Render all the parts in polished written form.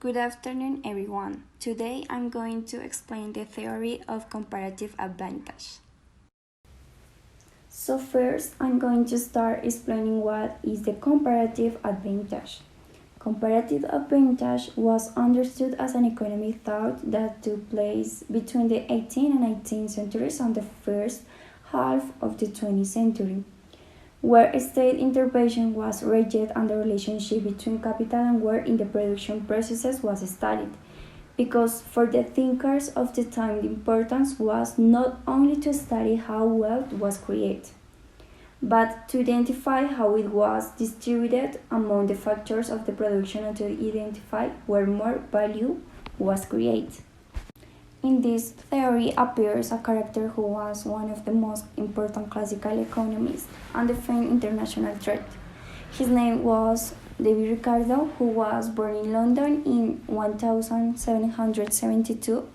Good afternoon, everyone. Today I'm going to explain the theory of comparative advantage. So first, I'm going to start explaining what is the comparative advantage. Comparative advantage was understood as an economic thought that took place between the 18th and 19th centuries and the first half of the 20th century, where state intervention was rigid and the relationship between capital and work in the production processes was studied. Because for the thinkers of the time, the importance was not only to study how wealth was created, but to identify how it was distributed among the factors of the production and to identify where more value was created. In this theory appears a character who was one of the most important classical economists and defined international trade. His name was David Ricardo, who was born in London in 1772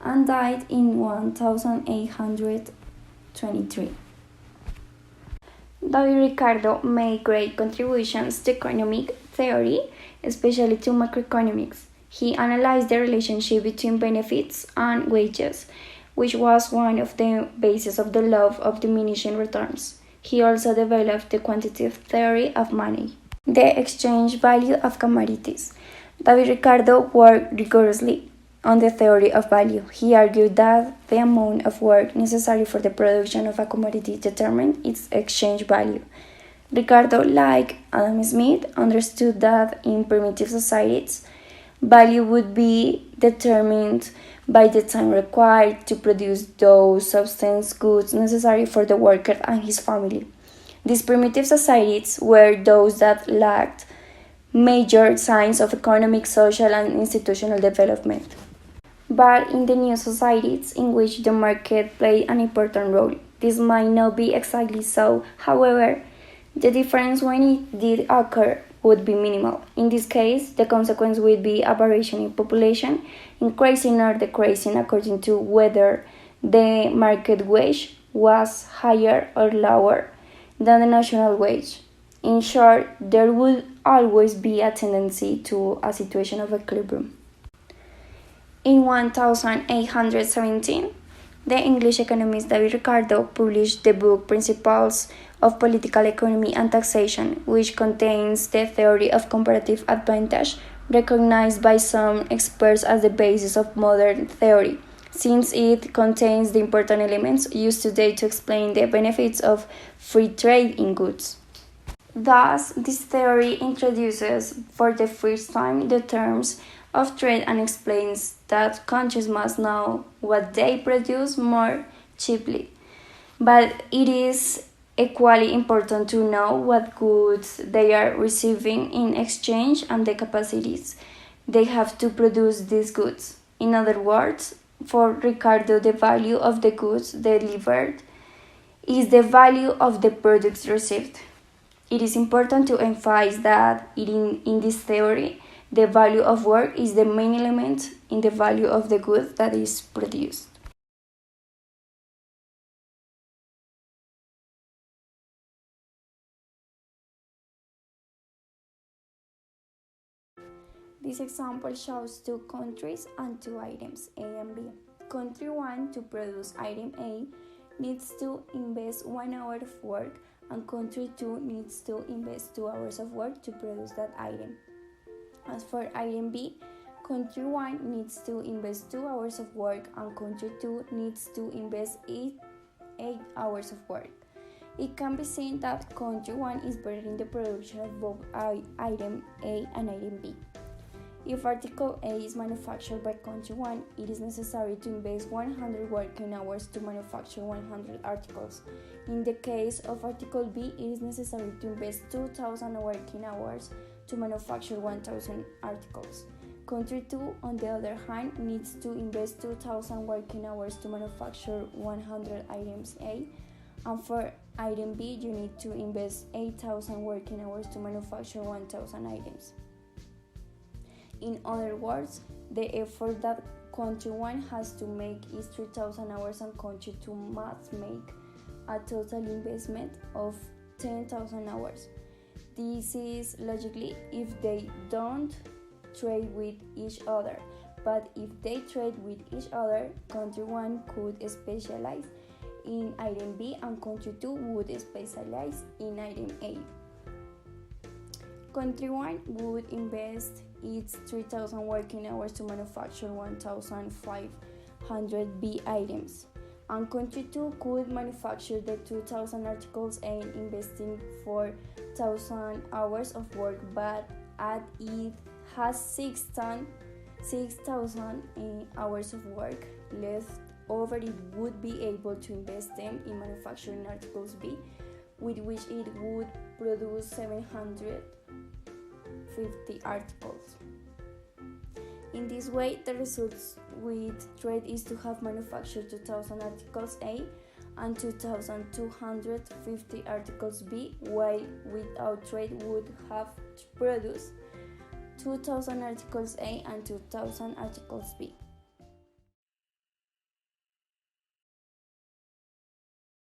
and died in 1823. David Ricardo made great contributions to economic theory, especially to macroeconomics. He analyzed the relationship between benefits and wages, which was one of the bases of the law of diminishing returns. He also developed the quantitative theory of money, the exchange value of commodities. David Ricardo worked rigorously on the theory of value. He argued that the amount of work necessary for the production of a commodity determined its exchange value. Ricardo, like Adam Smith, understood that in primitive societies, value would be determined by the time required to produce those subsistence goods necessary for the worker and his family. These primitive societies were those that lacked major signs of economic, social, and institutional development. But in the new societies in which the market played an important role, this might not be exactly so. However, the difference when it did occur would be minimal. In this case, the consequence would be a variation in population, increasing or decreasing according to whether the market wage was higher or lower than the national wage. In short, there would always be a tendency to a situation of equilibrium. In 1817, the English economist David Ricardo published the book Principles of Political Economy and Taxation, which contains the theory of comparative advantage, recognized by some experts as the basis of modern theory, since it contains the important elements used today to explain the benefits of free trade in goods. Thus, this theory introduces for the first time the terms of trade and explains that countries must know what they produce more cheaply. But it is equally important to know what goods they are receiving in exchange and the capacities they have to produce these goods. In other words, for Ricardo, the value of the goods delivered is the value of the products received. It is important to emphasize that in this theory, the value of work is the main element in the value of the good that is produced. This example shows two countries and two items, A and B. Country 1, to produce item A, needs to invest 1 hour of work, and country 2 needs to invest 2 hours of work to produce that item. As for item B, country 1 needs to invest 2 hours of work and country 2 needs to invest 8 hours of work. It can be seen that country 1 is better in the production of both item A and item B. If article A is manufactured by country 1, it is necessary to invest 100 working hours to manufacture 100 articles. In the case of article B, it is necessary to invest 2,000 working hours to manufacture 1,000 articles. Country 2, on the other hand, needs to invest 2,000 working hours to manufacture 100 items A, and for item B, you need to invest 8,000 working hours to manufacture 1,000 items. In other words, the effort that country 1 has to make is 3,000 hours and country 2 must make a total investment of 10,000 hours. This is logically if they don't trade with each other, but if they trade with each other, country 1 could specialize in item B and country 2 would specialize in item A. Country 1 would invest its 3,000 working hours to manufacture 1,500 B items, and country 2 could manufacture the 2,000 articles A, investing 4,000 hours of work, but as it has 6,000 hours of work left over, it would be able to invest them in manufacturing articles B, with which it would produce 750 articles. In this way, the results with trade is to have manufactured 2,000 articles A and 2,250 articles B, while without trade would have produced 2,000 articles A and 2,000 articles B.